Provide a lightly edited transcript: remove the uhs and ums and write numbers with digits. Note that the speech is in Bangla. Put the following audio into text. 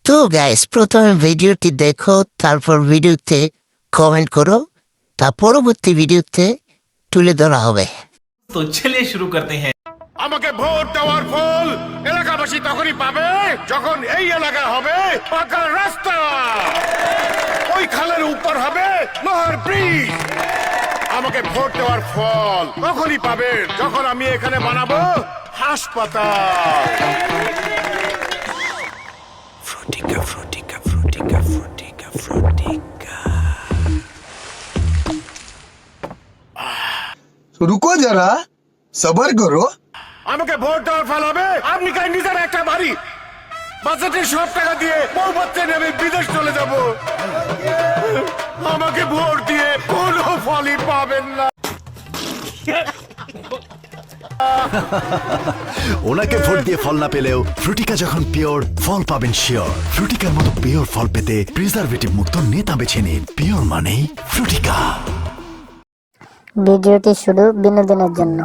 তো গাইস, প্রথমে ভিডিওটি দেখো, তারপর ভিডিওতে কমেন্ট করো, তা পরবর্তী ভিডিওতে তুলে ধরা হবে। तो चलिए शुरू करते हैं। আমাকে ভোট দেওয়ার ফল এলাকাবাসী তখনই পাবে যখন এই এলাকায় হবে পাকা রাস্তা, ওই খালের উপর হবে লোহার ব্রিজ। আমাকে ভোট দেওয়ার ফল তখনই পাবে যখন আমি এখানে বানাবো হাসপাতাল। फ्रूटिका फ्रूटिका फ्रूटिका फ्रूटिका फ्रूटिका। रुको जरा, सबर करो। আমাকে ভোট দেওয়ার ফল হবে আপনি কাই নিজের একটা বাড়ি, বাজেটের সব টাকা দিয়ে বউ বাচ্চা নিয়ে আমি বিদেশ চলে যাব। আমাকে ভোট দিয়ে কোনো ফলই পাবেন না। ওনাকে ভোট দিয়ে ফল না পেলেও ফ্রুটিকা যখন পিওর, ফল পাবেন শিওর। ফ্রুটিকার মতো পিওর ফল পেতে প্রিজারভেটিভ মুক্ত নেতা বেছে নিন। পিওর মানেই ফ্রুটিকা। ভিডিওটি শুধু বিনোদনের জন্য।